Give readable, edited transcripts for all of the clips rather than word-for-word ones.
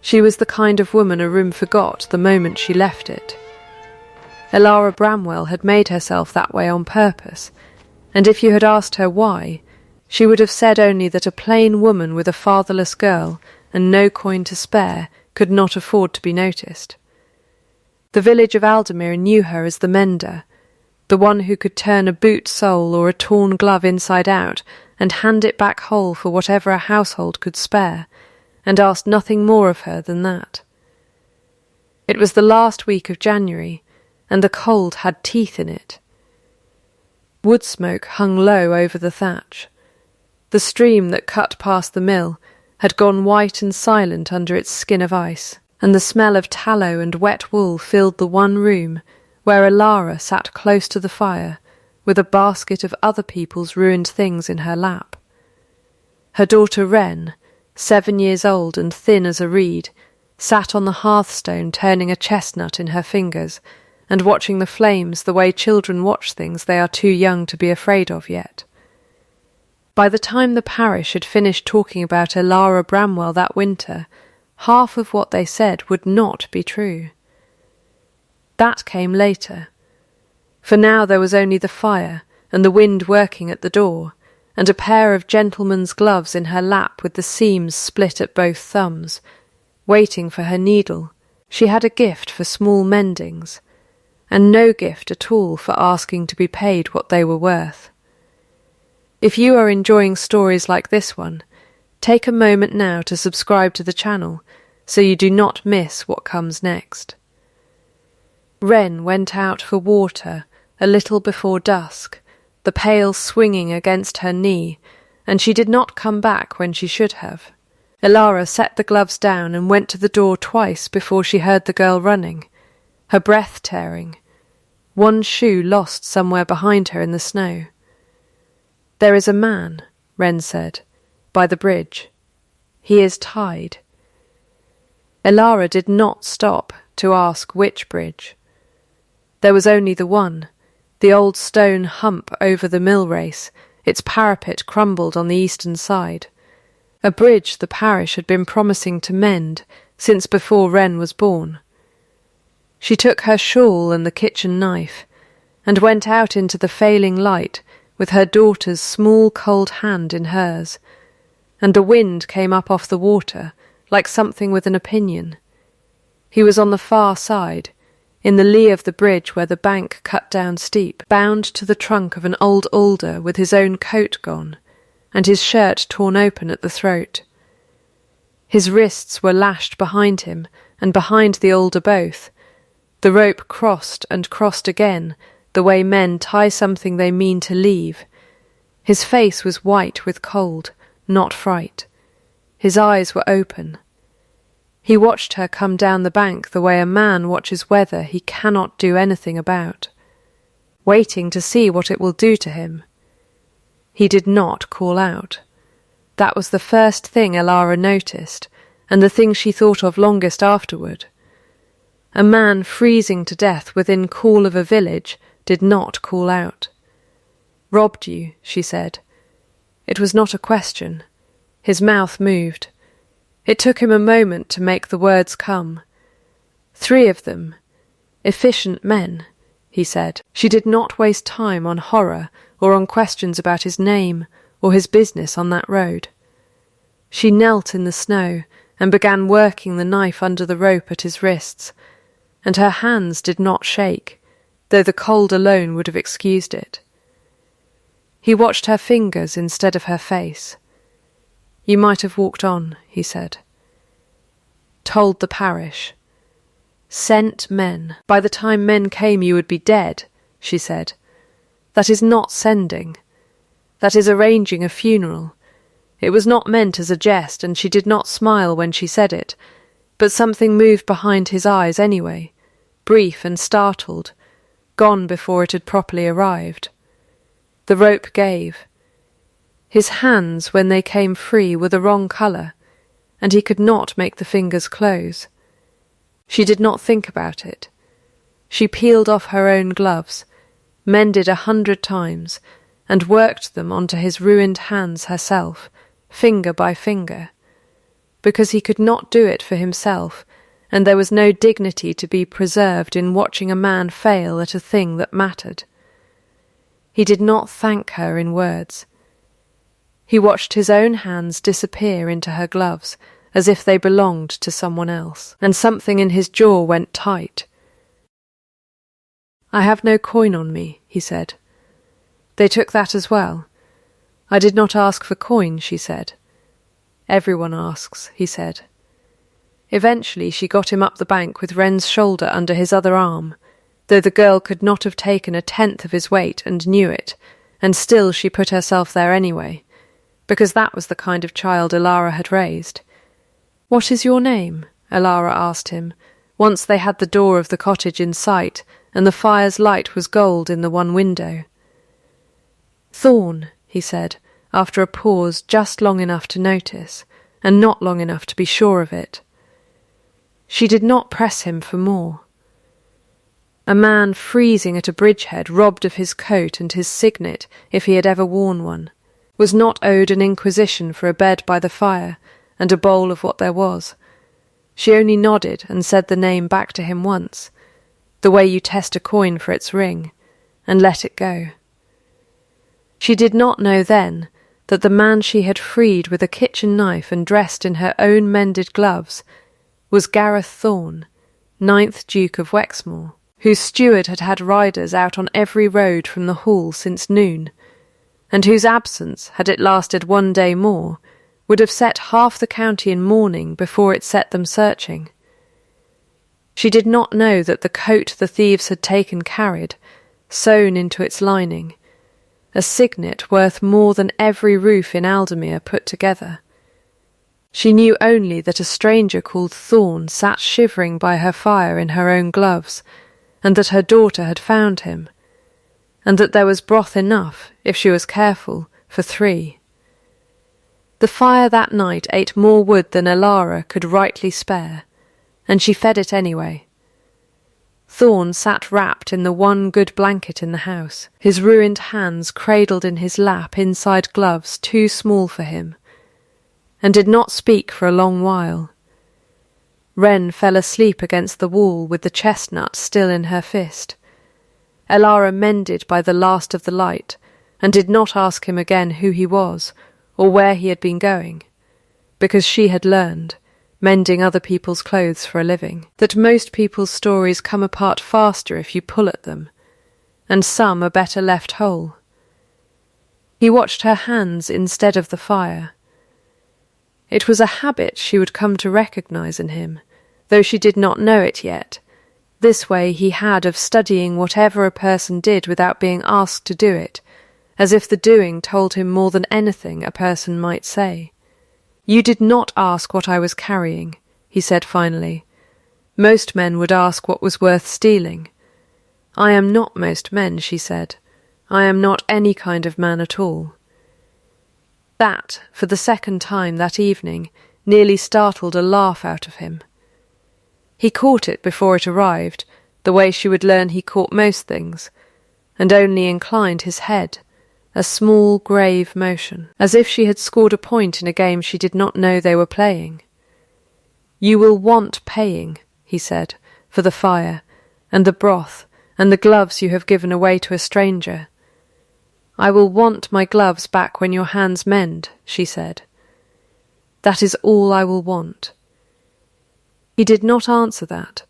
She was the kind of woman a room forgot the moment she left it. Elara Bramwell had made herself that way on purpose, and if you had asked her why, she would have said only that a plain woman with a fatherless girl and no coin to spare could not afford to be noticed. The village of Aldermere knew her as the mender, the one who could turn a boot sole or a torn glove inside out and hand it back whole for whatever a household could spare, and asked nothing more of her than that. It was the last week of January, and the cold had teeth in it. Wood smoke hung low over the thatch. The stream that cut past the mill had gone white and silent under its skin of ice, and the smell of tallow and wet wool filled the one room where Elara sat close to the fire with a basket of other people's ruined things in her lap. Her daughter Wren, 7 years old and thin as a reed, sat on the hearthstone turning a chestnut in her fingers and watching the flames the way children watch things they are too young to be afraid of yet. By the time the parish had finished talking about Elara Bramwell that winter, half of what they said would not be true. That came later, for now there was only the fire and the wind working at the door, and a pair of gentleman's gloves in her lap with the seams split at both thumbs, waiting for her needle. She had a gift for small mendings, and no gift at all for asking to be paid what they were worth. If you are enjoying stories like this one, take a moment now to subscribe to the channel so you do not miss what comes next. Wren went out for water a little before dusk, the pail swinging against her knee, and she did not come back when she should have. Elara set the gloves down and went to the door twice before she heard the girl running, her breath tearing, one shoe lost somewhere behind her in the snow. "There is a man," Wren said, "by the bridge. He is tied." Elara did not stop to ask which bridge. There was only the one, the old stone hump over the mill race, its parapet crumbled on the eastern side, a bridge the parish had been promising to mend since before Wren was born. She took her shawl and the kitchen knife, and went out into the failing light with her daughter's small cold hand in hers, and the wind came up off the water like something with an opinion. He was on the far side, in the lee of the bridge where the bank cut down steep, bound to the trunk of an old alder with his own coat gone, and his shirt torn open at the throat. His wrists were lashed behind him, and behind the alder both. The rope crossed and crossed again, the way men tie something they mean to leave. His face was white with cold, not fright. His eyes were open. He watched her come down the bank the way a man watches weather he cannot do anything about, waiting to see what it will do to him. He did not call out. That was the first thing Elara noticed, and the thing she thought of longest afterward. A man freezing to death within call of a village did not call out. "Robbed you," she said. It was not a question. His mouth moved. It took him a moment to make the words come. 3 of them. Efficient men, he said. She did not waste time on horror or on questions about his name or his business on that road. She knelt in the snow and began working the knife under the rope at his wrists, and her hands did not shake, though the cold alone would have excused it. He watched her fingers instead of her face. "You might have walked on," he said. "Told the parish. Sent men. By the time men came you would be dead," she said. "That is not sending. That is arranging a funeral." It was not meant as a jest, and she did not smile when she said it, but something moved behind his eyes anyway, brief and startled, gone before it had properly arrived. The rope gave. His hands, when they came free, were the wrong colour, and he could not make the fingers close. She did not think about it. She peeled off her own gloves, mended 100 times, and worked them onto his ruined hands herself, finger by finger. because he could not do it for himself, and there was no dignity to be preserved in watching a man fail at a thing that mattered. He did not thank her in words. He watched his own hands disappear into her gloves, as if they belonged to someone else, and something in his jaw went tight. "I have no coin on me," he said. "They took that as well." "I did not ask for coin," she said. "Everyone asks," he said. Eventually she got him up the bank with Wren's shoulder under his other arm, though the girl could not have taken 1/10 of his weight and knew it, and still she put herself there anyway, because that was the kind of child Elara had raised. "What is your name?" Elara asked him, once they had the door of the cottage in sight and the fire's light was gold in the one window. "Thorn," he said, after a pause just long enough to notice, and not long enough to be sure of it. She did not press him for more. A man freezing at a bridgehead, robbed of his coat and his signet, if he had ever worn one, was not owed an inquisition for a bed by the fire and a bowl of what there was. She only nodded and said the name back to him once, the way you test a coin for its ring, and let it go. She did not know then that the man she had freed with a kitchen knife and dressed in her own mended gloves was Gareth Thorn, 9th Duke of Wexmoor, whose steward had had riders out on every road from the hall since noon, and whose absence, had it lasted one day more, would have set half the county in mourning before it set them searching. She did not know that the coat the thieves had taken carried, sewn into its lining, a signet worth more than every roof in Aldermere put together. She knew only that a stranger called Thorn sat shivering by her fire in her own gloves, and that her daughter had found him, and that there was broth enough, if she was careful, for 3. The fire that night ate more wood than Elara could rightly spare, and she fed it anyway. Thorn sat wrapped in the one good blanket in the house, his ruined hands cradled in his lap inside gloves too small for him, and did not speak for a long while. Wren fell asleep against the wall with the chestnut still in her fist. Elara mended by the last of the light, and did not ask him again who he was, or where he had been going, because she had learned, mending other people's clothes for a living, that most people's stories come apart faster if you pull at them, and some are better left whole. He watched her hands instead of the fire. It was a habit she would come to recognize in him, though she did not know it yet. This way he had of studying whatever a person did without being asked to do it, as if the doing told him more than anything a person might say. "You did not ask what I was carrying," he said finally. "Most men would ask what was worth stealing." "I am not most men," she said. "I am not any kind of man at all." That, for the second time that evening, nearly startled a laugh out of him. He caught it before it arrived, the way she would learn he caught most things, and only inclined his head, a small, grave motion, as if she had scored a point in a game she did not know they were playing. "You will want paying," he said, "for the fire, and the broth, and the gloves you have given away to a stranger." "I will want my gloves back when your hands mend," she said. "That is all I will want." He did not answer that.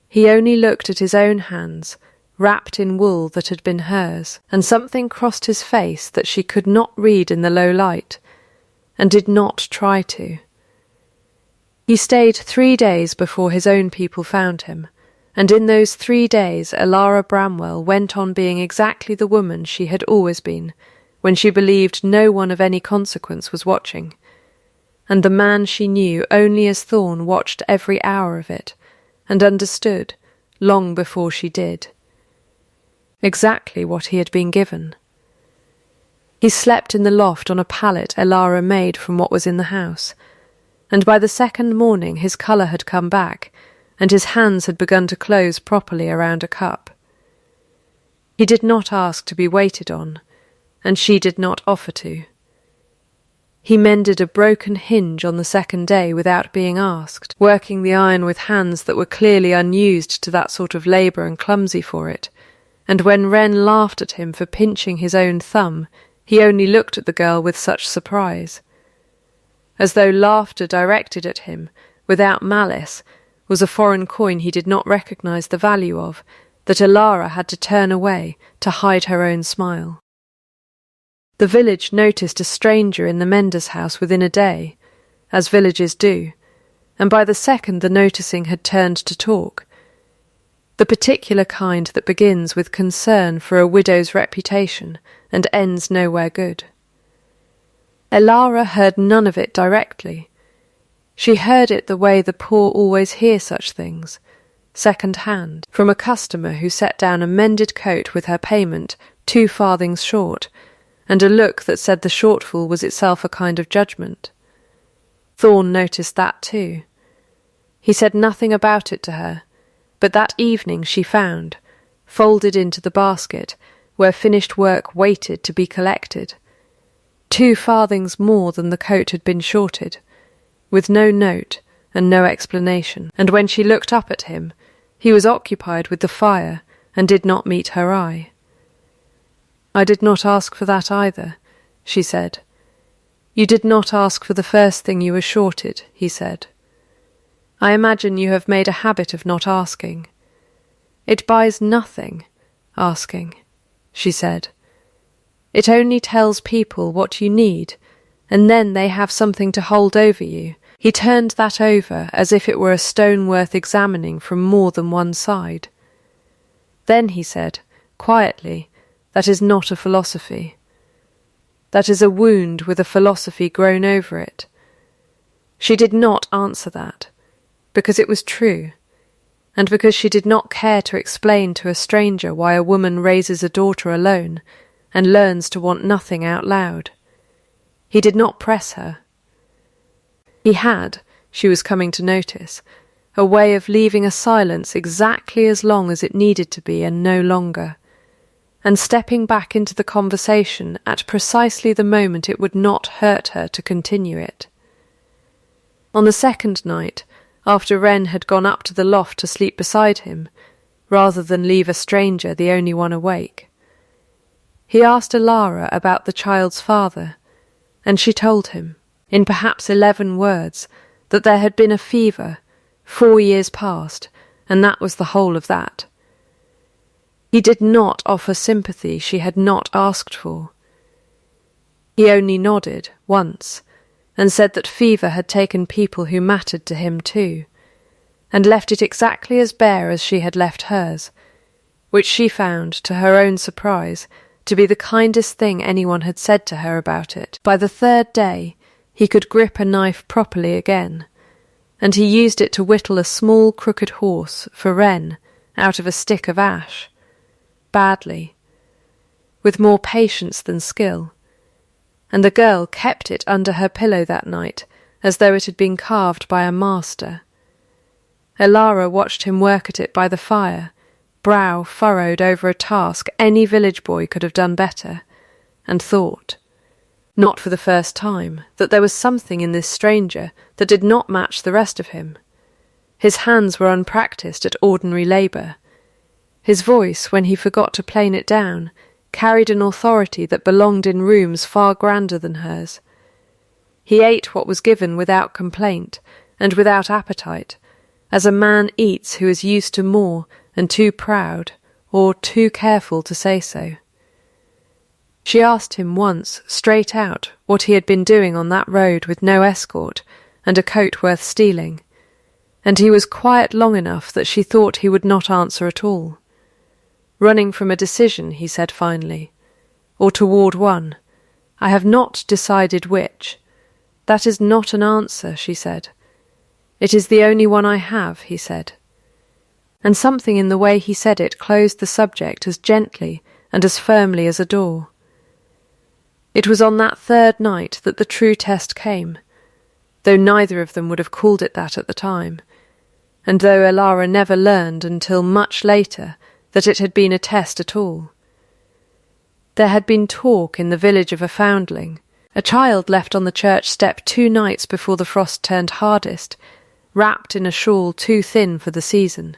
He only looked at his own hands, wrapped in wool that had been hers, and something crossed his face that she could not read in the low light, and did not try to. He stayed 3 days before his own people found him, and in those 3 days Elara Bramwell went on being exactly the woman she had always been, when she believed no one of any consequence was watching, and the man she knew only as Thorn watched every hour of it, and understood, long before she did, exactly what he had been given. He slept in the loft on a pallet Elara made from what was in the house, and by the second morning his colour had come back, and his hands had begun to close properly around a cup. He did not ask to be waited on, and she did not offer to. He mended a broken hinge on the second day without being asked, working the iron with hands that were clearly unused to that sort of labour and clumsy for it, and when Wren laughed at him for pinching his own thumb, he only looked at the girl with such surprise. As though laughter directed at him, without malice, was a foreign coin he did not recognise the value of, that Alara had to turn away to hide her own smile. The village noticed a stranger in the mender's house within a day, as villages do, and by the second the noticing had turned to talk, the particular kind that begins with concern for a widow's reputation and ends nowhere good. Alara heard none of it directly. She heard it the way the poor always hear such things, second-hand, from a customer who set down a mended coat with her payment 2 farthings short, and a look that said the shortfall was itself a kind of judgment. Thorn noticed that too. He said nothing about it to her, but that evening she found, folded into the basket, where finished work waited to be collected, 2 farthings more than the coat had been shorted, with no note and no explanation, and when she looked up at him, he was occupied with the fire and did not meet her eye. "I did not ask for that either," she said. "You did not ask for the first thing you were shorted," he said. "I imagine you have made a habit of not asking. It buys nothing, asking," she said. "It only tells people what you need, and then they have something to hold over you." He turned that over as if it were a stone worth examining from more than one side. Then he said, quietly, "That is not a philosophy. That is a wound with a philosophy grown over it." She did not answer that, because it was true, and because she did not care to explain to a stranger why a woman raises a daughter alone and learns to want nothing out loud. He did not press her. He had, she was coming to notice, a way of leaving a silence exactly as long as it needed to be and no longer, and stepping back into the conversation at precisely the moment it would not hurt her to continue it. On the second night, after Wren had gone up to the loft to sleep beside him, rather than leave a stranger the only one awake, he asked Alara about the child's father, and she told him, in perhaps 11 words, that there had been a fever 4 years past, and that was the whole of that. He did not offer sympathy she had not asked for. He only nodded, once, and said that fever had taken people who mattered to him too, and left it exactly as bare as she had left hers, which she found, to her own surprise, to be the kindest thing anyone had said to her about it. By the 3rd day, he could grip a knife properly again, and he used it to whittle a small crooked horse for Wren out of a stick of ash, badly, with more patience than skill, and the girl kept it under her pillow that night as though it had been carved by a master. Alara watched him work at it by the fire, brow furrowed over a task any village boy could have done better, and thought, not for the first time, that there was something in this stranger that did not match the rest of him. His hands were unpractised at ordinary labour. His voice, when he forgot to plane it down, carried an authority that belonged in rooms far grander than hers. He ate what was given without complaint and without appetite, as a man eats who is used to more and too proud or too careful to say so. She asked him once, straight out, what he had been doing on that road with no escort and a coat worth stealing, and he was quiet long enough that she thought he would not answer at all. "Running from a decision," he said finally, "or toward one. I have not decided which." "That is not an answer," she said. "It is the only one I have," he said. And something in the way he said it closed the subject as gently and as firmly as a door. It was on that 3rd night that the true test came, though neither of them would have called it that at the time, and though Alara never learned until much later that it had been a test at all. There had been talk in the village of a foundling, A child left on the church step 2 nights before the frost turned hardest, wrapped in a shawl too thin for the season,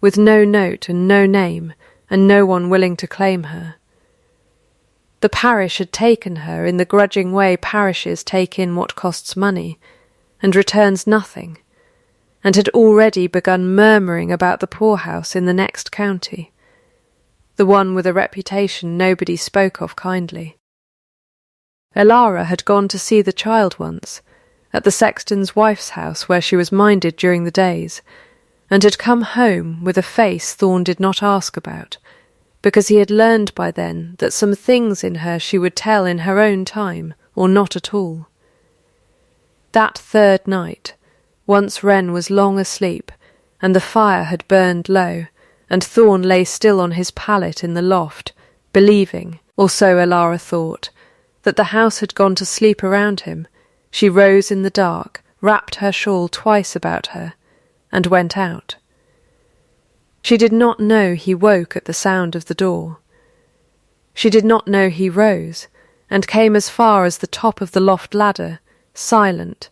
with no note and no name, and no one willing to claim her. The parish had taken her in the grudging way parishes take in what costs money, and returns nothing, and had already begun murmuring about the poorhouse in the next county, the one with a reputation nobody spoke of kindly. Elara had gone to see the child once, at the sexton's wife's house where she was minded during the days, and had come home with a face Thorn did not ask about, because he had learned by then that some things in her she would tell in her own time, or not at all. That 3rd night, once Wren was long asleep, and the fire had burned low, and Thorn lay still on his pallet in the loft, believing, or so Elara thought, that the house had gone to sleep around him, she rose in the dark, wrapped her shawl twice about her, and went out. She did not know he woke at the sound of the door. She did not know he rose, and came as far as the top of the loft ladder, silent,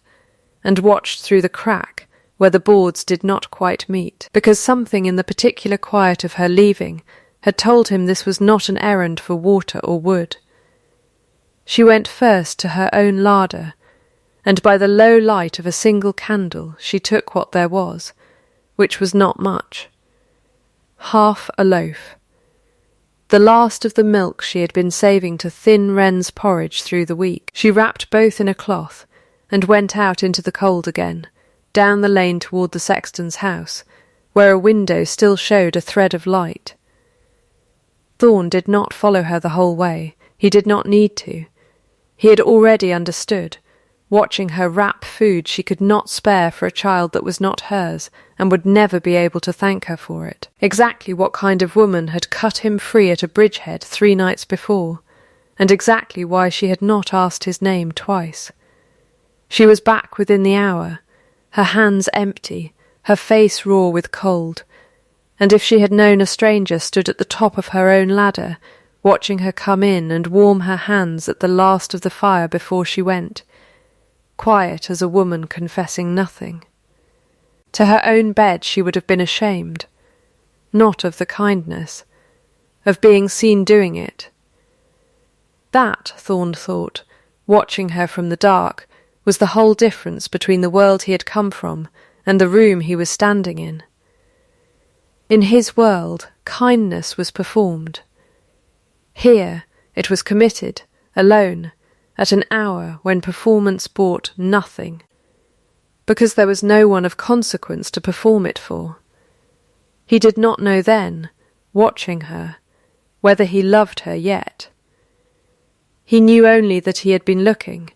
and watched through the crack where the boards did not quite meet, because something in the particular quiet of her leaving had told him this was not an errand for water or wood. She went first to her own larder, and by the low light of a single candle she took what there was, which was not much. Half a loaf. The last of the milk she had been saving to thin Wren's porridge through the week. She wrapped both in a cloth, and went out into the cold again, down the lane toward the sexton's house, where a window still showed a thread of light. Thorn did not follow her the whole way. He did not need to. He had already understood, watching her wrap food she could not spare for a child that was not hers, and would never be able to thank her for it. Exactly what kind of woman had cut him free at a bridgehead 3 nights before, and exactly why she had not asked his name twice. She was back within the hour, her hands empty, her face raw with cold, and if she had known a stranger stood at the top of her own ladder, watching her come in and warm her hands at the last of the fire before she went, quiet as a woman confessing nothing. To her own bed she would have been ashamed, not of the kindness, of being seen doing it. That, Thorn thought, watching her from the dark, was the whole difference between the world he had come from and the room he was standing in. In his world, kindness was performed. Here it was committed, alone, at an hour when performance brought nothing, because there was no one of consequence to perform it for. He did not know then, watching her, whether he loved her yet. He knew only that he had been looking,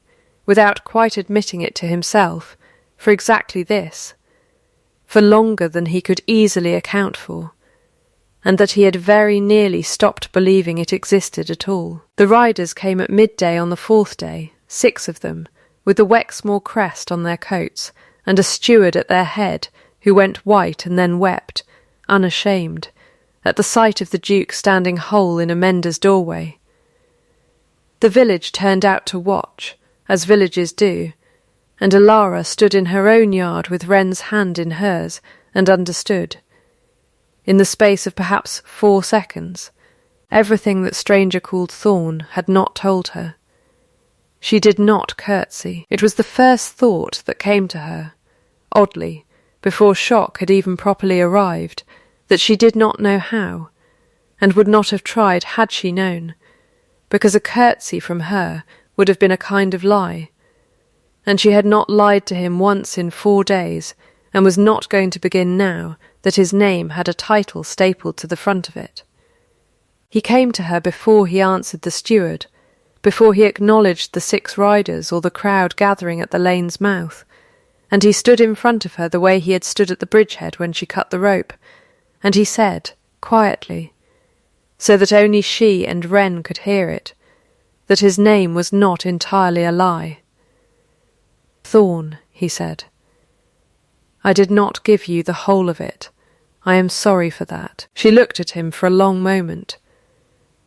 without quite admitting it to himself, for exactly this, for longer than he could easily account for, and that he had very nearly stopped believing it existed at all. The riders came at midday on the 4th day, 6 of them, with the Wexmoor crest on their coats, and a steward at their head, who went white and then wept, unashamed, at the sight of the Duke standing whole in a mender's doorway. The village turned out to watch, as villages do, and Elara stood in her own yard with Wren's hand in hers, and understood. In the space of perhaps 4 seconds, everything that stranger called Thorn had not told her. She did not curtsy. It was the first thought that came to her, oddly, before shock had even properly arrived, that she did not know how, and would not have tried had she known, because a curtsy from her would have been a kind of lie, and she had not lied to him once in 4 days, and was not going to begin now that his name had a title stapled to the front of it. He came to her before he answered the steward, before he acknowledged the 6 riders or the crowd gathering at the lane's mouth, and he stood in front of her the way he had stood at the bridgehead when she cut the rope, and he said, quietly, so that only she and Wren could hear it, that his name was not entirely a lie. "Thorn," he said, "I did not give you the whole of it. I am sorry for that." She looked at him for a long moment.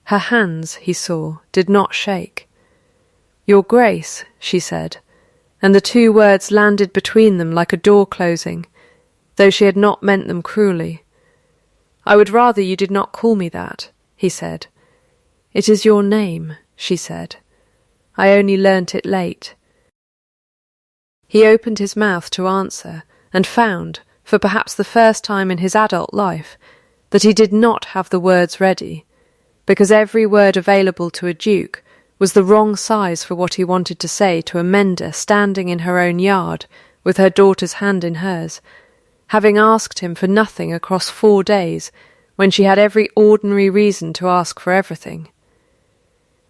Her hands, he saw, did not shake. "Your Grace," she said, and the two words landed between them like a door closing, though she had not meant them cruelly. "I would rather you did not call me that," he said. "It is your name," she said. "I only learnt it late." He opened his mouth to answer, and found, for perhaps the first time in his adult life, that he did not have the words ready, because every word available to a duke was the wrong size for what he wanted to say to a mender standing in her own yard with her daughter's hand in hers, having asked him for nothing across 4 days when she had every ordinary reason to ask for everything.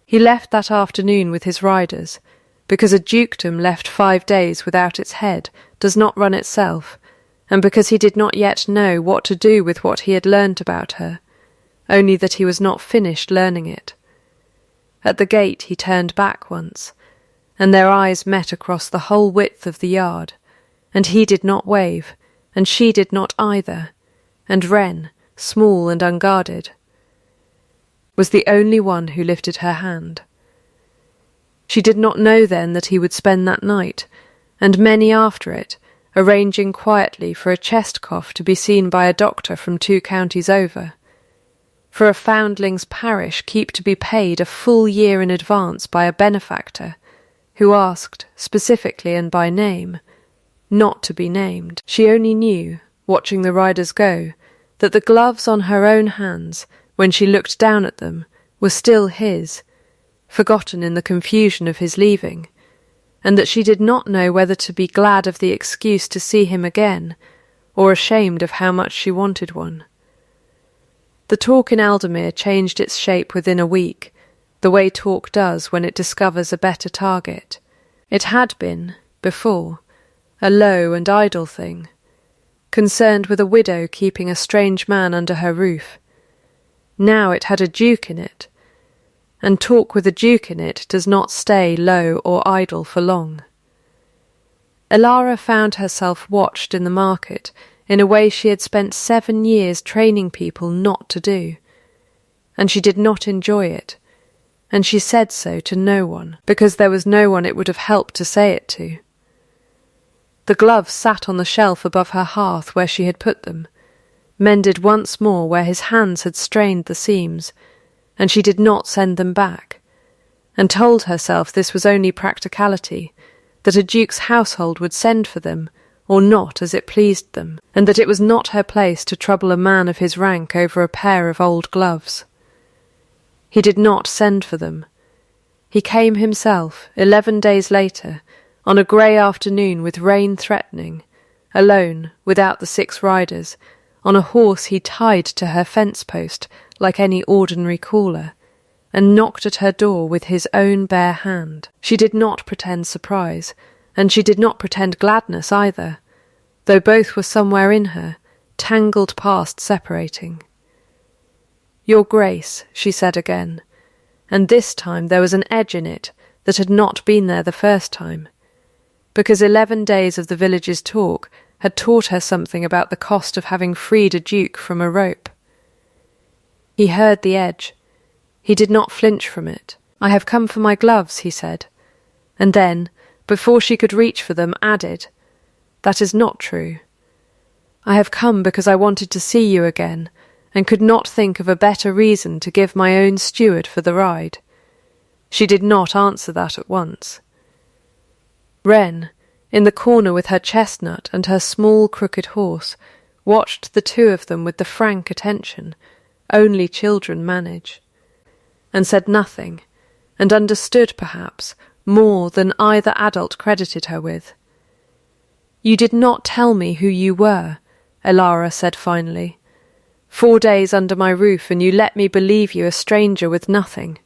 He left that afternoon with his riders, because a dukedom left 5 days without its head does not run itself, and because he did not yet know what to do with what he had learnt about her, only that he was not finished learning it. At the gate he turned back once, and their eyes met across the whole width of the yard, and he did not wave, and she did not either, and Wren, small and unguarded, was the only one who lifted her hand. She did not know then that he would spend that night, and many after it, arranging quietly for a chest cough to be seen by a doctor from 2 counties over, for a foundling's parish keep to be paid a full year in advance by a benefactor, who asked, specifically and by name, not to be named. She only knew, watching the riders go, that the gloves on her own hands, when she looked down at them, were still his, forgotten in the confusion of his leaving, and that she did not know whether to be glad of the excuse to see him again, or ashamed of how much she wanted one. The talk in Aldermere changed its shape within a week, the way talk does when it discovers a better target. It had been, before, a low and idle thing, concerned with a widow keeping a strange man under her roof. Now it had a duke in it, and talk with a duke in it does not stay low or idle for long. Elara found herself watched in the market in a way she had spent 7 years training people not to do, and she did not enjoy it, and she said so to no one, because there was no one it would have helped to say it to. The gloves sat on the shelf above her hearth where she had put them, mended once more where his hands had strained the seams, and she did not send them back, and told herself this was only practicality, that a duke's household would send for them, or not as it pleased them, and that it was not her place to trouble a man of his rank over a pair of old gloves. He did not send for them. He came himself, 11 days later, on a grey afternoon with rain threatening, alone, without the 6 riders, on a horse he tied to her fence-post like any ordinary caller, and knocked at her door with his own bare hand. She did not pretend surprise, and she did not pretend gladness either, though both were somewhere in her, tangled past separating. "Your Grace," she said again, and this time there was an edge in it that had not been there the first time, because 11 days of the village's talk had taught her something about the cost of having freed a duke from a rope. He heard the edge. He did not flinch from it. "I have come for my gloves," he said, and then, before she could reach for them, added, "That is not true. I have come because I wanted to see you again, and could not think of a better reason to give my own steward for the ride." She did not answer that at once. Wren, in the corner with her chestnut and her small crooked horse, watched the two of them with the frank attention only children manage, and said nothing, and understood, perhaps, more than either adult credited her with. "You did not tell me who you were," Elara said finally. 4 days under my roof, and you let me believe you a stranger with nothing."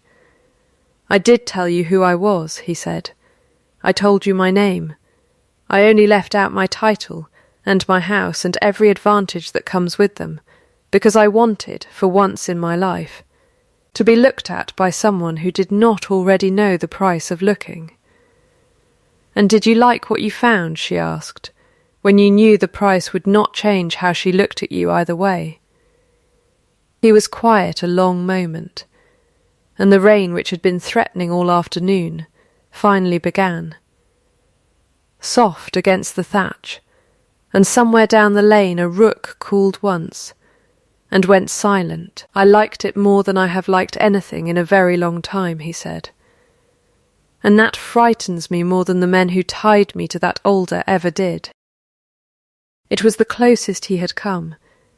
"I did tell you who I was," he said. "I told you my name. I only left out my title, and my house, and every advantage that comes with them, because I wanted, for once in my life, to be looked at by someone who did not already know the price of looking." "And did you like what you found?" she asked, "when you knew the price would not change how she looked at you either way?" He was quiet a long moment, and the rain which had been threatening all afternoon finally began. Soft against the thatch, and somewhere down the lane a rook called once, and went silent. I liked it more than I have liked anything in a very long time, he said. And that frightens me more than the men who tied me to that alder ever did. It was the closest he had come,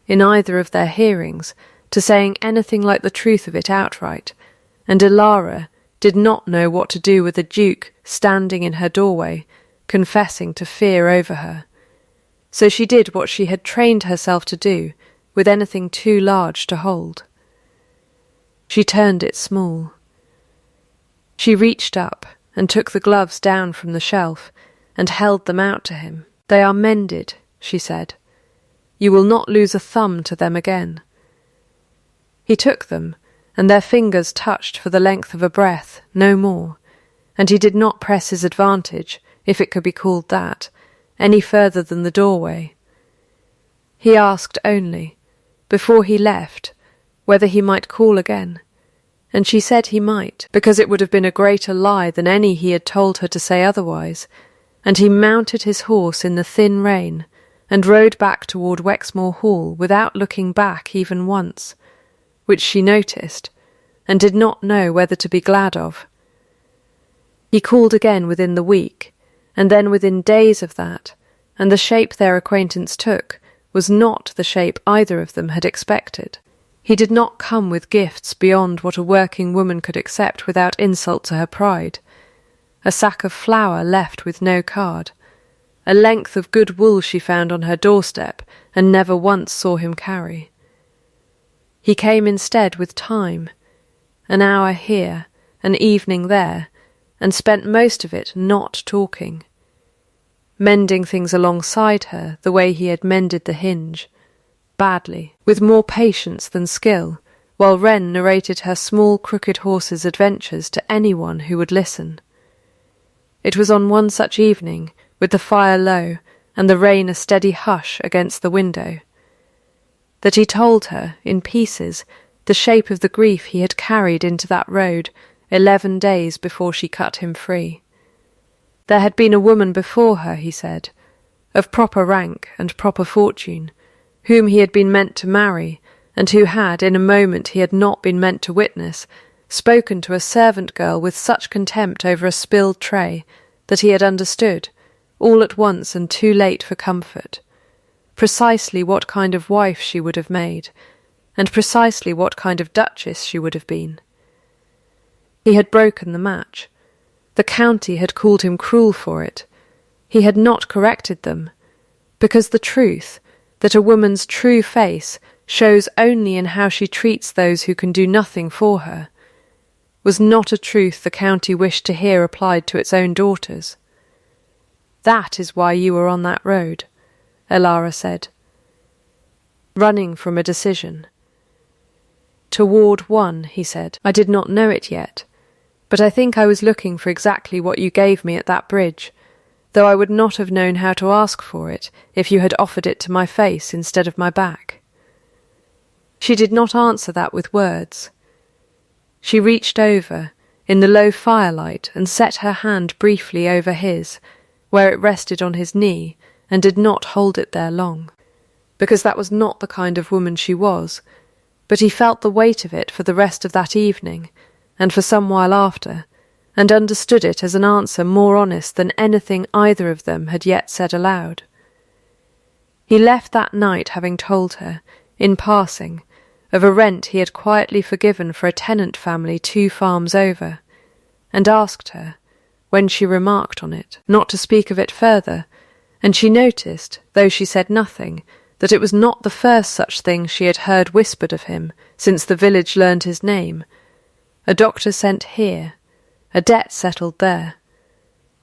in either of their hearings, to saying anything like the truth of it outright, and Elara did not know what to do with a duke standing in her doorway, confessing to fear over her. So she did what she had trained herself to do with anything too large to hold. She turned it small. She reached up and took the gloves down from the shelf and held them out to him. "They are mended," she said. "You will not lose a thumb to them again." He took them, and their fingers touched for the length of a breath, no more, and he did not press his advantage, if it could be called that, any further than the doorway. He asked only, before he left, whether he might call again, and she said he might, because it would have been a greater lie than any he had told her to say otherwise, and he mounted his horse in the thin rain, and rode back toward Wexmore Hall without looking back even once, which she noticed, and did not know whether to be glad of. He called again within the week, and then within days of that, and the shape their acquaintance took was not the shape either of them had expected. He did not come with gifts beyond what a working woman could accept without insult to her pride. A sack of flour left with no card, a length of good wool she found on her doorstep and never once saw him carry. He came instead with time, an hour here, an evening there, and spent most of it not talking, mending things alongside her the way he had mended the hinge, badly, with more patience than skill, while Wren narrated her small crooked horse's adventures to anyone who would listen. It was on one such evening, with the fire low and the rain a steady hush against the window, that he told her, in pieces, the shape of the grief he had carried into that road 11 days before she cut him free. There had been a woman before her, he said, of proper rank and proper fortune, whom he had been meant to marry, and who had, in a moment he had not been meant to witness, spoken to a servant girl with such contempt over a spilled tray that he had understood, all at once and too late for comfort, precisely what kind of wife she would have made, and precisely what kind of duchess she would have been. He had broken the match. The county had called him cruel for it. He had not corrected them, because the truth, that a woman's true face shows only in how she treats those who can do nothing for her, was not a truth the county wished to hear applied to its own daughters. "That is why you were on that road," Elara said, running from a decision. "Toward one," he said. "I did not know it yet, but I think I was looking for exactly what you gave me at that bridge, though I would not have known how to ask for it if you had offered it to my face instead of my back." She did not answer that with words. She reached over, in the low firelight, and set her hand briefly over his, where it rested on his knee, and did not hold it there long, because that was not the kind of woman she was, but he felt the weight of it for the rest of that evening, and for some while after, and understood it as an answer more honest than anything either of them had yet said aloud. He left that night having told her, in passing, of a rent he had quietly forgiven for a tenant family 2 farms over, and asked her, when she remarked on it, not to speak of it further, and she noticed, though she said nothing, that it was not the first such thing she had heard whispered of him since the village learned his name. A doctor sent here, a debt settled there,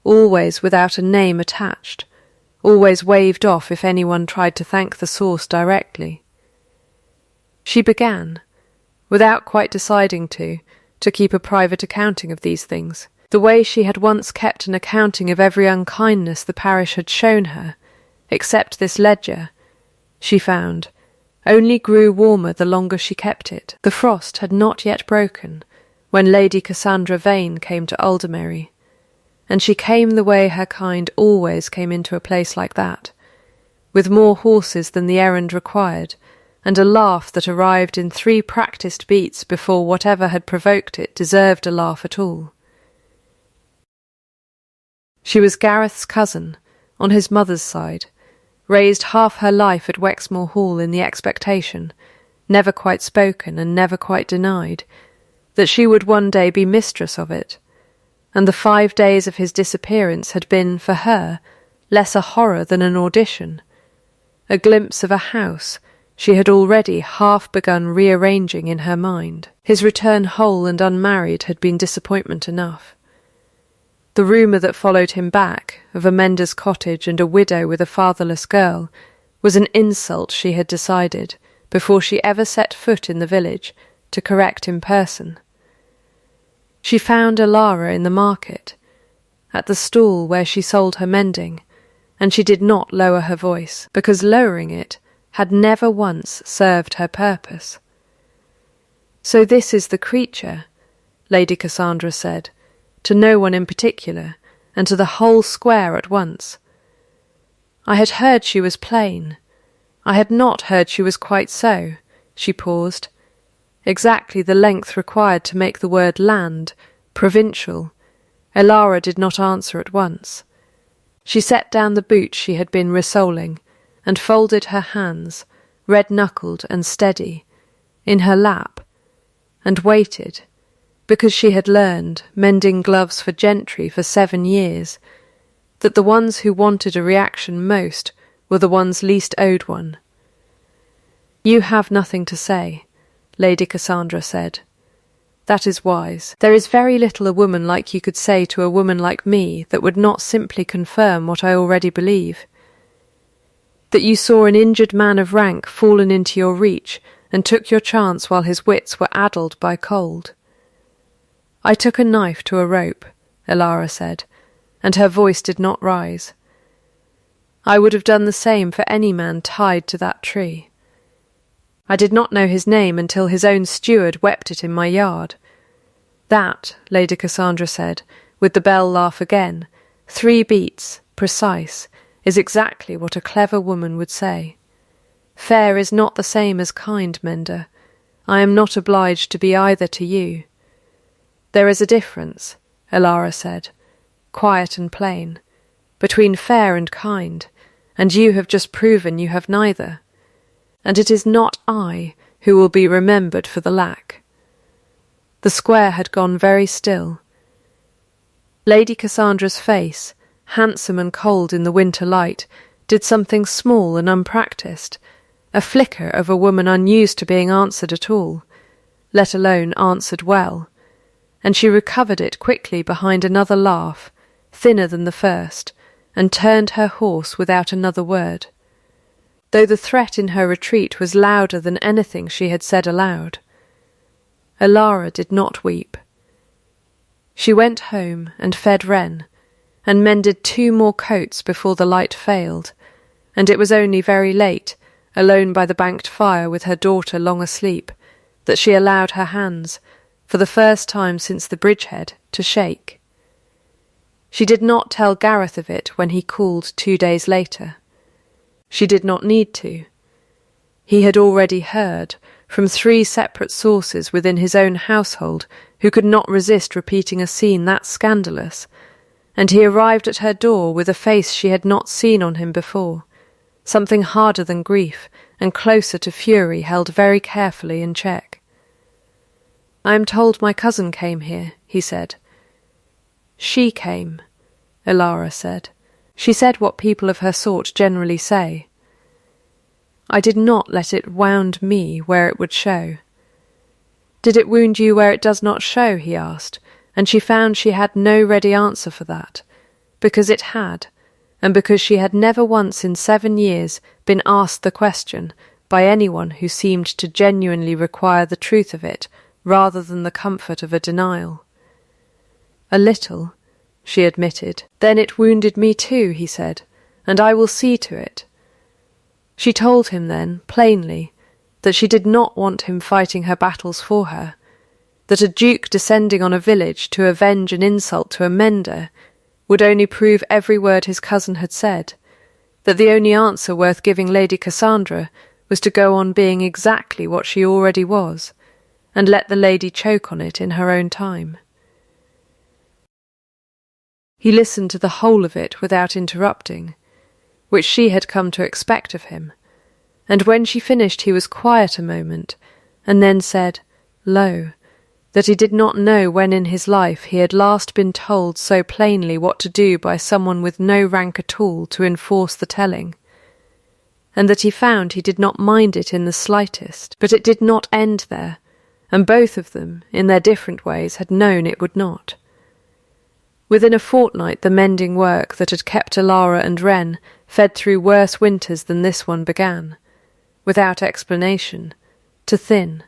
always without a name attached, always waved off if anyone tried to thank the source directly. She began, without quite deciding to keep a private accounting of these things, the way she had once kept an accounting of every unkindness the parish had shown her, except this ledger, she found, only grew warmer the longer she kept it. The frost had not yet broken when Lady Cassandra Vane came to Aldermary. and she came the way her kind always came into a place like that, with more horses than the errand required, and a laugh that arrived in 3 practised beats before whatever had provoked it deserved a laugh at all. She was Gareth's cousin, on his mother's side, raised half her life at Wexmoor Hall in the expectation, never quite spoken and never quite denied, that she would one day be mistress of it, and the 5 days of his disappearance had been, for her, less a horror than an audition, a glimpse of a house she had already half begun rearranging in her mind. His return whole and unmarried had been disappointment enough. The rumour that followed him back, of a mender's cottage and a widow with a fatherless girl, was an insult, she had decided, before she ever set foot in the village, to correct in person. She found Alara in the market, at the stall where she sold her mending, and she did not lower her voice, because lowering it had never once served her purpose. "So this is the creature," Lady Cassandra said, to no one in particular, and to the whole square at once. "I had heard she was plain. I had not heard she was quite so." She paused. Exactly the length required to make the word land, provincial. Alara did not answer at once. She set down the boot she had been resoling, and folded her hands, red-knuckled and steady, in her lap, and waited, because she had learned, mending gloves for gentry for 7 years, that the ones who wanted a reaction most were the ones least owed one. "You have nothing to say," Lady Cassandra said. "That is wise. There is very little a woman like you could say to a woman like me that would not simply confirm what I already believe. That you saw an injured man of rank fallen into your reach and took your chance while his wits were addled by cold." "I took a knife to a rope," Alara said, and her voice did not rise. "I would have done the same for any man tied to that tree. I did not know his name until his own steward wept it in my yard. That," Lady Cassandra said, with the bell laugh again, 3 beats, precise, is exactly what a clever woman would say. Fair is not the same as kind, Mender. I am not obliged to be either to you." "There is a difference," Alara said, quiet and plain, "between fair and kind, and you have just proven you have neither. And it is not I who will be remembered for the lack." The square had gone very still. Lady Cassandra's face, handsome and cold in the winter light, did something small and unpractised, a flicker of a woman unused to being answered at all, let alone answered well, and she recovered it quickly behind another laugh, thinner than the first, and turned her horse without another word, though the threat in her retreat was louder than anything she had said aloud. Alara did not weep. She went home and fed Wren, and mended 2 more coats before the light failed, and it was only very late, alone by the banked fire with her daughter long asleep, that she allowed her hands, for the first time since the bridgehead, to shake. She did not tell Gareth of it when he called 2 days later. She did not need to. He had already heard, from 3 separate sources within his own household who could not resist repeating a scene that scandalous, and he arrived at her door with a face she had not seen on him before, something harder than grief and closer to fury held very carefully in check. "I am told my cousin came here," he said. "She came," Alara said. She said what people of her sort generally say. "I did not let it wound me where it would show." "Did it wound you where it does not show?" he asked, and she found she had no ready answer for that, because it had, and because she had never once in 7 years been asked the question by anyone who seemed to genuinely require the truth of it rather than the comfort of a denial. "A little," she admitted. "Then it wounded me too," he said, "and I will see to it." She told him then, plainly, that she did not want him fighting her battles for her, that a duke descending on a village to avenge an insult to a mender, would only prove every word his cousin had said, that the only answer worth giving Lady Cassandra was to go on being exactly what she already was, and let the lady choke on it in her own time. He listened to the whole of it without interrupting, which she had come to expect of him, and when she finished he was quiet a moment, and then said, low, that he did not know when in his life he had last been told so plainly what to do by someone with no rank at all to enforce the telling, and that he found he did not mind it in the slightest, but it did not end there, and both of them, in their different ways, had known it would not. Within a fortnight the mending work that had kept Alara and Wren fed through worse winters than this one began, without explanation, to thin.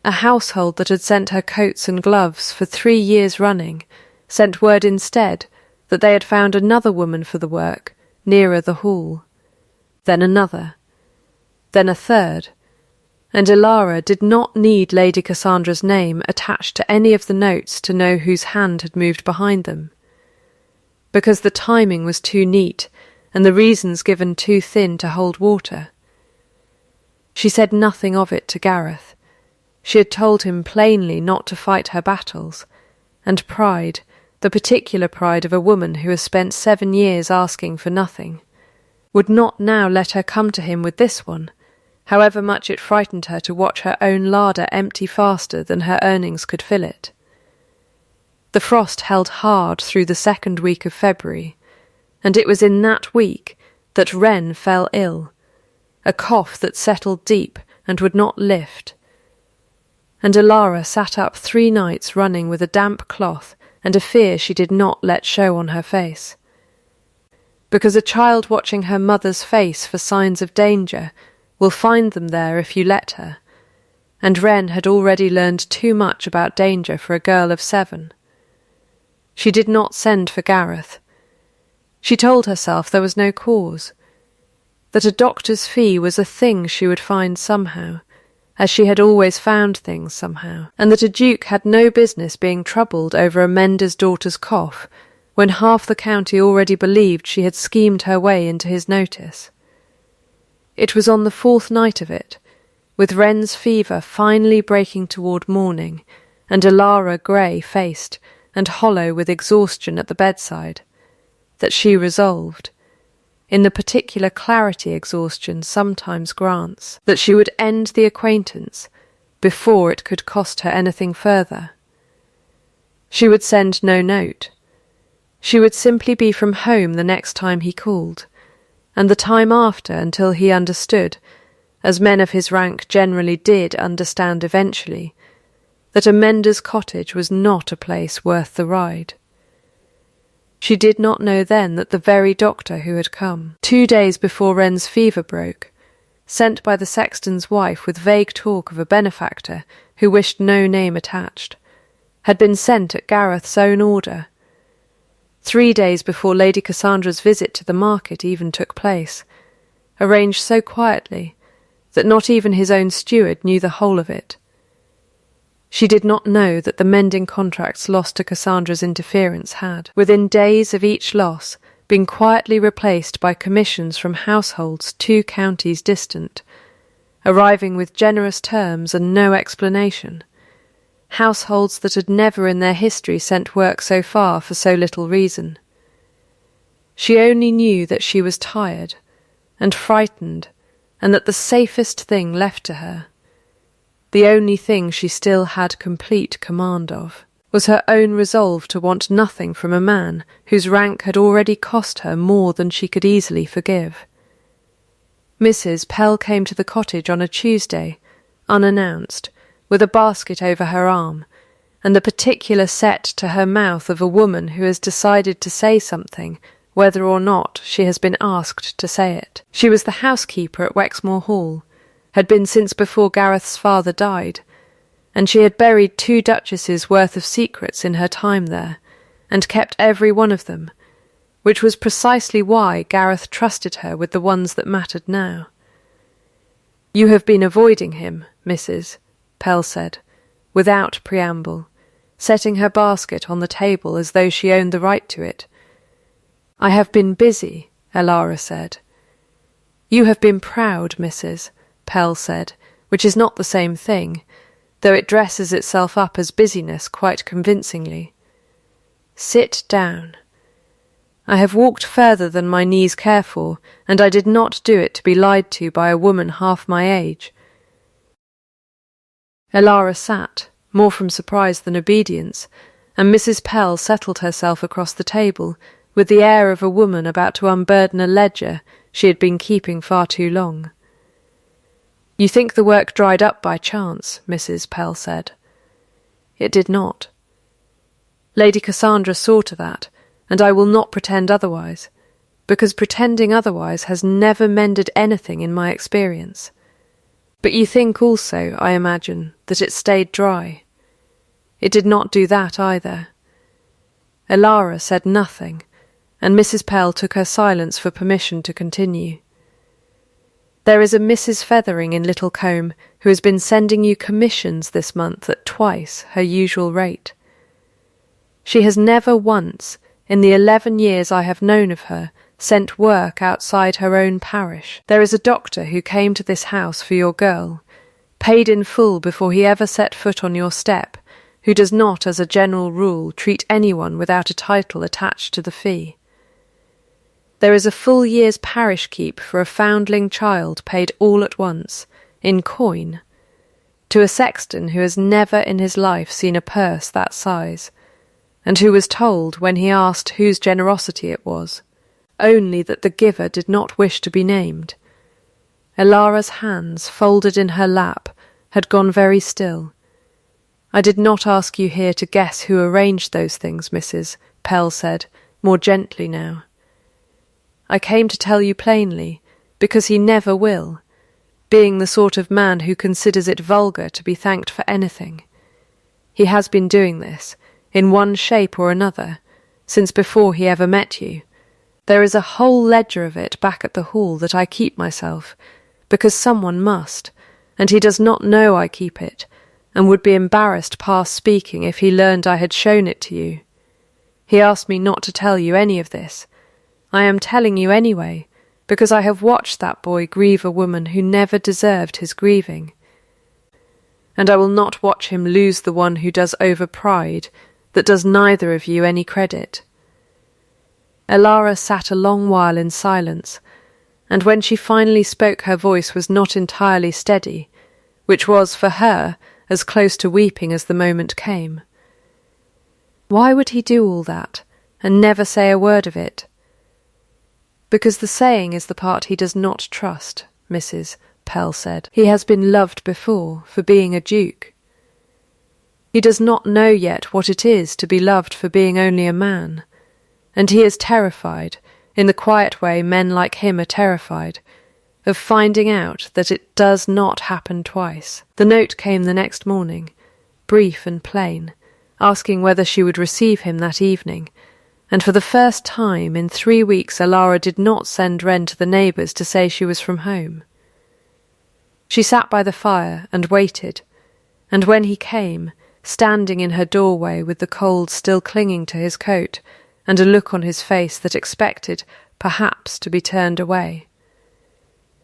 A household that had sent her coats and gloves for 3 years running sent word instead that they had found another woman for the work nearer the hall, then another, then a third, and Alara did not need Lady Cassandra's name attached to any of the notes to know whose hand had moved behind them, because the timing was too neat and the reasons given too thin to hold water. She said nothing of it to Gareth. She had told him plainly not to fight her battles, and pride, the particular pride of a woman who has spent 7 years asking for nothing, would not now let her come to him with this one, however much it frightened her to watch her own larder empty faster than her earnings could fill it. The frost held hard through the 2nd week of February, and it was in that week that Wren fell ill, a cough that settled deep and would not lift, and Alara sat up 3 nights running with a damp cloth and a fear she did not let show on her face. Because a child watching her mother's face for signs of danger will find them there if you let her, and Wren had already learned too much about danger for a girl of 7. She did not send for Gareth. She told herself there was no cause, that a doctor's fee was a thing she would find somehow, as she had always found things somehow, and that a duke had no business being troubled over a mender's daughter's cough when half the county already believed she had schemed her way into his notice. It was on the 4th night of it, with Wren's fever finally breaking toward morning, and Alara grey-faced and hollow with exhaustion at the bedside, that she resolved, in the particular clarity exhaustion sometimes grants, that she would end the acquaintance before it could cost her anything further. She would send no note. She would simply be from home the next time he called, and the time after until he understood, as men of his rank generally did understand eventually, that a mender's cottage was not a place worth the ride. She did not know then that the very doctor who had come, 2 days before Wren's fever broke, sent by the sexton's wife with vague talk of a benefactor who wished no name attached, had been sent at Gareth's own order, 3 days before Lady Cassandra's visit to the market even took place, arranged so quietly that not even his own steward knew the whole of it. She did not know that the mending contracts lost to Cassandra's interference had, within days of each loss, been quietly replaced by commissions from households 2 counties distant, arriving with generous terms and no explanation, households that had never in their history sent work so far for so little reason. She only knew that she was tired and frightened, and that the safest thing left to her, the only thing she still had complete command of, was her own resolve to want nothing from a man whose rank had already cost her more than she could easily forgive. Mrs. Pell came to the cottage on a Tuesday, unannounced, with a basket over her arm, and the particular set to her mouth of a woman who has decided to say something, whether or not she has been asked to say it. She was the housekeeper at Wexmoor Hall, had been since before Gareth's father died, and she had buried 2 duchesses' worth of secrets in her time there, and kept every one of them, which was precisely why Gareth trusted her with the ones that mattered now. "You have been avoiding him, Mrs." Pell said, without preamble, setting her basket on the table as though she owned the right to it. "I have been busy," Elara said. "You have been proud, Mrs.," Pell said, which is not the same thing, though it dresses itself up as busyness quite convincingly. "Sit down. I have walked further than my knees care for, and I did not do it to be lied to by a woman half my age." Elara sat, more from surprise than obedience, and Mrs. Pell settled herself across the table with the air of a woman about to unburden a ledger she had been keeping far too long. "You think the work dried up by chance," Mrs. Pell said. It did not. Lady Cassandra saw to that, and I will not pretend otherwise, because pretending otherwise has never mended anything in my experience. But you think also, I imagine, that it stayed dry. It did not do that either. Elara said nothing, and Mrs. Pell took her silence for permission to continue. "There is a Mrs. Feathering in Littlecombe who has been sending you commissions this month at twice her usual rate. She has never once, in the 11 years I have known of her, sent work outside her own parish. There is a doctor who came to this house for your girl, paid in full before he ever set foot on your step, who does not, as a general rule, treat anyone without a title attached to the fee. There is a full year's parish keep for a foundling child paid all at once, in coin, to a sexton who has never in his life seen a purse that size, and who was told, when he asked whose generosity it was, only that the giver did not wish to be named. Elara's hands, folded in her lap, had gone very still. I did not ask you here to guess who arranged those things, Mrs., Pell said, more gently now. I came to tell you plainly, because he never will, being the sort of man who considers it vulgar to be thanked for anything. He has been doing this, in one shape or another, since before he ever met you. There is a whole ledger of it back at the hall that I keep myself, because someone must, and he does not know I keep it, and would be embarrassed past speaking if he learned I had shown it to you. He asked me not to tell you any of this. I am telling you anyway, because I have watched that boy grieve a woman who never deserved his grieving. And I will not watch him lose the one who does over pride, that does neither of you any credit." Elara sat a long while in silence, and when she finally spoke her voice was not entirely steady, which was, for her, as close to weeping as the moment came. Why would he do all that, and never say a word of it? Because the saying is the part he does not trust, Mrs. Pell said. He has been loved before for being a duke. He does not know yet what it is to be loved for being only a man, and he is terrified, in the quiet way men like him are terrified, of finding out that it does not happen twice. The note came the next morning, brief and plain, asking whether she would receive him that evening, and for the first time in 3 weeks Elara did not send Wren to the neighbours to say she was from home. She sat by the fire and waited, and when he came, standing in her doorway with the cold still clinging to his coat, and a look on his face that expected, perhaps, to be turned away,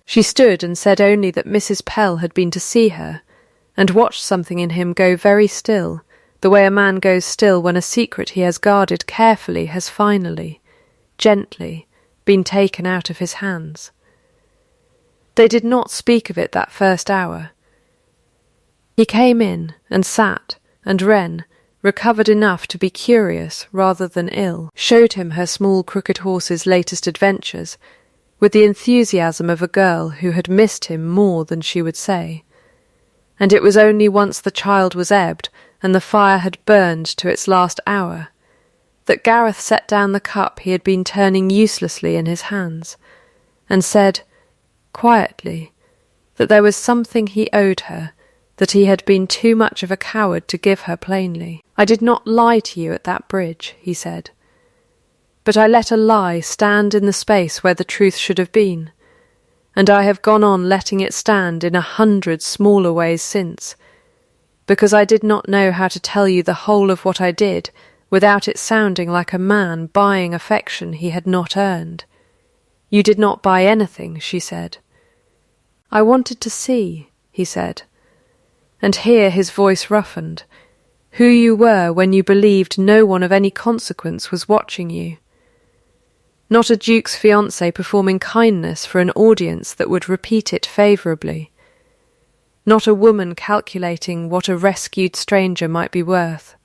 she stood and said only that Mrs. Pell had been to see her, and watched something in him go very still, the way a man goes still when a secret he has guarded carefully has finally, gently, been taken out of his hands. They did not speak of it that first hour. He came in and sat, and Wren, recovered enough to be curious rather than ill, showed him her small crooked horse's latest adventures, with the enthusiasm of a girl who had missed him more than she would say. And it was only once the child was ebbed, and the fire had burned to its last hour, that Gareth set down the cup he had been turning uselessly in his hands, and said, quietly, that there was something he owed her, that he had been too much of a coward to give her plainly. "I did not lie to you at that bridge," he said, "but I let a lie stand in the space where the truth should have been, and I have gone on letting it stand in 100 smaller ways since. because I did not know how to tell you the whole of what I did without it sounding like a man buying affection he had not earned. You did not buy anything, she said. I wanted to see, he said, and here his voice roughened, who you were when you believed no one of any consequence was watching you. Not a duke's fiancé performing kindness for an audience that would repeat it favourably. Not a woman calculating what a rescued stranger might be worth.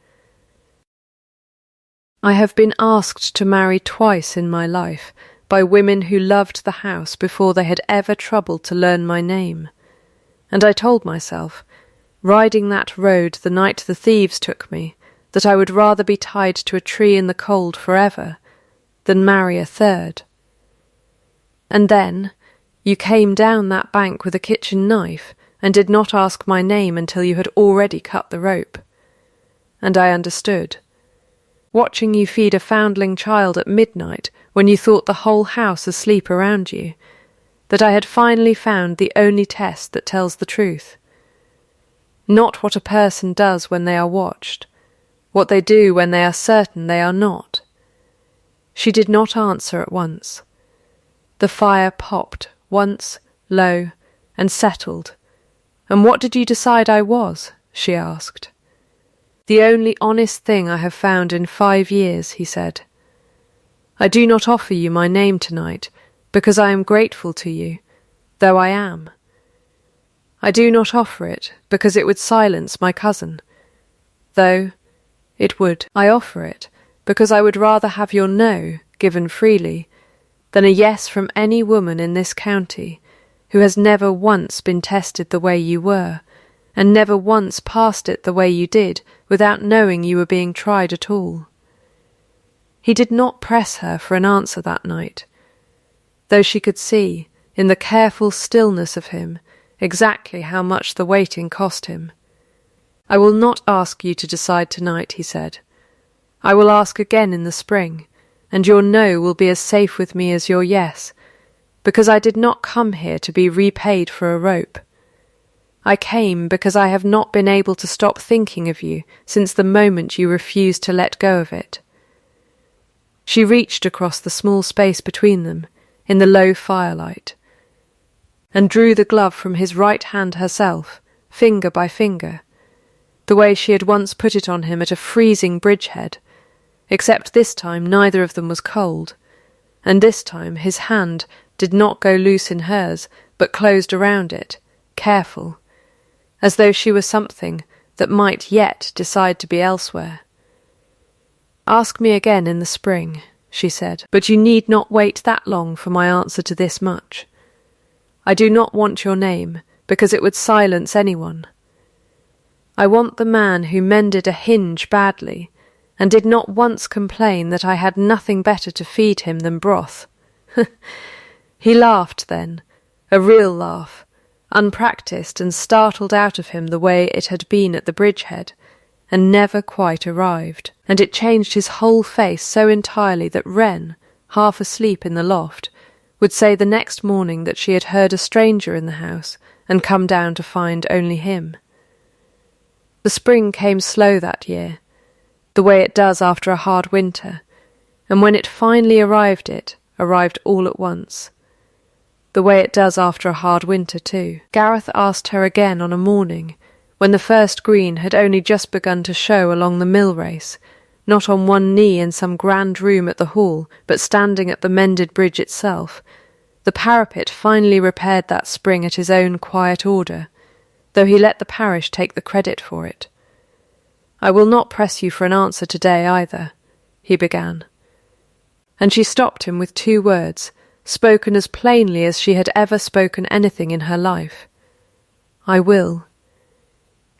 I have been asked to marry twice in my life by women who loved the house before they had ever troubled to learn my name, and I told myself, riding that road the night the thieves took me, that I would rather be tied to a tree in the cold forever than marry a third. And then you came down that bank with a kitchen knife and did not ask my name until you had already cut the rope. And I understood. Watching you feed a foundling child at midnight when you thought the whole house asleep around you, that I had finally found the only test that tells the truth. Not what a person does when they are watched, what they do when they are certain they are not. She did not answer at once. The fire popped, once, low, and settled. And what did you decide I was? She asked. The only honest thing I have found in 5 years, he said. I do not offer you my name tonight, because I am grateful to you, though I am. I do not offer it, because it would silence my cousin, though it would. I offer it, because I would rather have your no, given freely, than a yes from any woman in this county who has never once been tested the way you were, and never once passed it the way you did without knowing you were being tried at all. He did not press her for an answer that night, though she could see, in the careful stillness of him, exactly how much the waiting cost him. I will not ask you to decide tonight, he said. I will ask again in the spring, and your no will be as safe with me as your yes, because I did not come here to be repaid for a rope. I came because I have not been able to stop thinking of you since the moment you refused to let go of it. She reached across the small space between them, in the low firelight, and drew the glove from his right hand herself, finger by finger, the way she had once put it on him at a freezing bridgehead, except this time neither of them was cold, and this time his hand did not go loose in hers, but closed around it, careful, as though she were something that might yet decide to be elsewhere. Ask me again in the spring, she said, but you need not wait that long for my answer to this much. I do not want your name, because it would silence anyone. I want the man who mended a hinge badly, and did not once complain that I had nothing better to feed him than broth. He laughed then, a real laugh, unpractised and startled out of him the way it had been at the bridgehead, and never quite arrived, and it changed his whole face so entirely that Wren, half asleep in the loft, would say the next morning that she had heard a stranger in the house and come down to find only him. The spring came slow that year, the way it does after a hard winter, and when it finally arrived all at once. The way it does after a hard winter, too. Gareth asked her again on a morning, when the first green had only just begun to show along the mill race, not on one knee in some grand room at the hall, but standing at the mended bridge itself. The parapet finally repaired that spring at his own quiet order, though he let the parish take the credit for it. I will not press you for an answer today either, he began. And she stopped him with 2 words, spoken as plainly as she had ever spoken anything in her life. I will.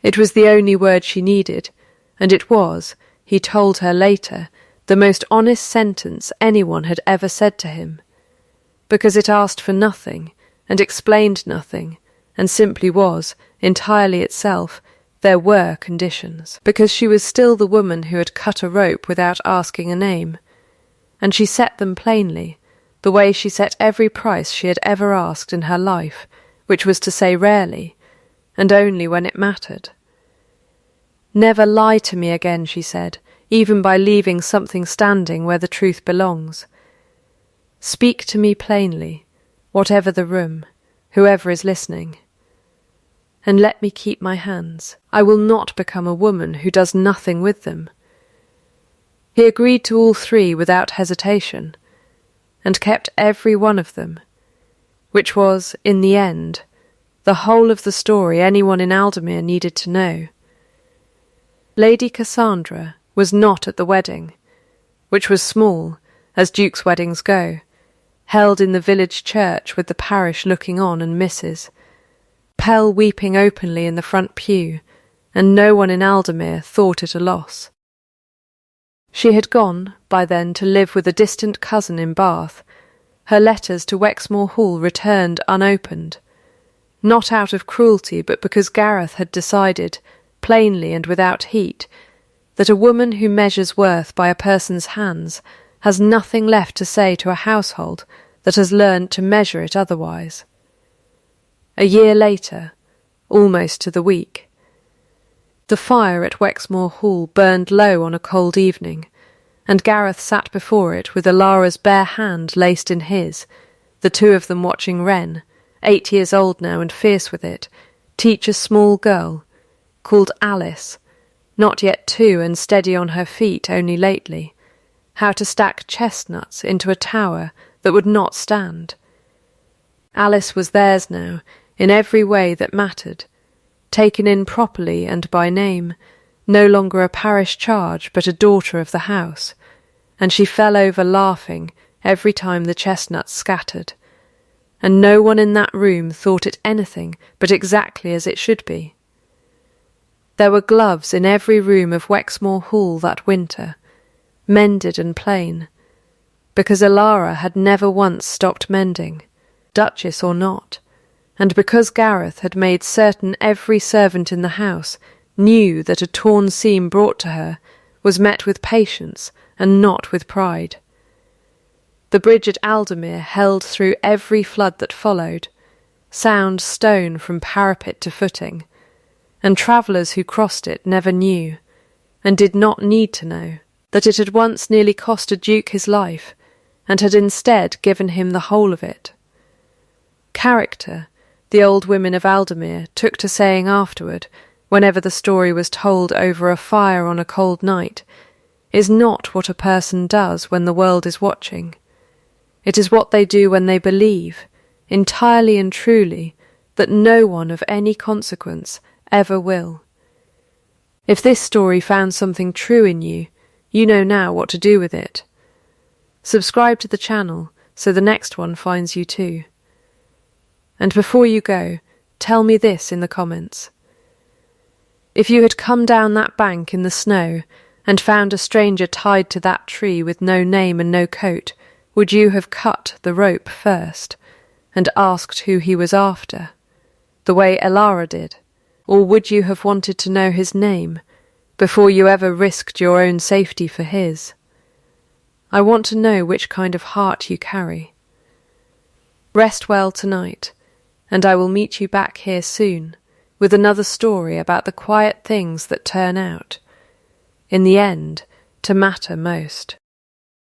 It was the only word she needed, and it was, he told her later, the most honest sentence anyone had ever said to him, because it asked for nothing, and explained nothing, and simply was, entirely itself, there were conditions, because she was still the woman who had cut a rope without asking a name, and she set them plainly, the way she set every price she had ever asked in her life, which was to say rarely, and only when it mattered. "Never lie to me again," she said, "even by leaving something standing where the truth belongs. Speak to me plainly, whatever the room, whoever is listening. And let me keep my hands. I will not become a woman who does nothing with them." He agreed to all three without hesitation, and kept every one of them, which was, in the end, the whole of the story anyone in Aldermere needed to know. Lady Cassandra was not at the wedding, which was small, as dukes' weddings go, held in the village church with the parish looking on and Mrs. Pell weeping openly in the front pew, and no one in Aldermere thought it a loss. She had gone, by then, to live with a distant cousin in Bath. Her letters to Wexmore Hall returned unopened, not out of cruelty, but because Gareth had decided, plainly and without heat, that a woman who measures worth by a person's hands has nothing left to say to a household that has learned to measure it otherwise. A year later, almost to the week, the fire at Wexmore Hall burned low on a cold evening, and Gareth sat before it with Alara's bare hand laced in his, the two of them watching Wren, 8 years old now and fierce with it, teach a small girl, called Alice, not yet 2 and steady on her feet only lately, how to stack chestnuts into a tower that would not stand. Alice was theirs now, in every way that mattered, taken in properly and by name, no longer a parish charge but a daughter of the house, and she fell over laughing every time the chestnuts scattered, and no one in that room thought it anything but exactly as it should be. There were gloves in every room of Wexmore Hall that winter, mended and plain, because Alara had never once stopped mending, duchess or not, and because Gareth had made certain every servant in the house knew that a torn seam brought to her was met with patience and not with pride. The bridge at Aldermere held through every flood that followed, sound stone from parapet to footing, and travellers who crossed it never knew, and did not need to know, that it had once nearly cost a duke his life, and had instead given him the whole of it. Character, the old women of Aldermere took to saying afterward, whenever the story was told over a fire on a cold night, is not what a person does when the world is watching. It is what they do when they believe, entirely and truly, that no one of any consequence ever will. If this story found something true in you, you know now what to do with it. Subscribe to the channel so the next one finds you too. And before you go, tell me this in the comments. If you had come down that bank in the snow and found a stranger tied to that tree with no name and no coat, would you have cut the rope first and asked who he was after, the way Alara did? Or would you have wanted to know his name before you ever risked your own safety for his? I want to know which kind of heart you carry. Rest well tonight, and I will meet you back here soon with another story about the quiet things that turn out, in the end, to matter most.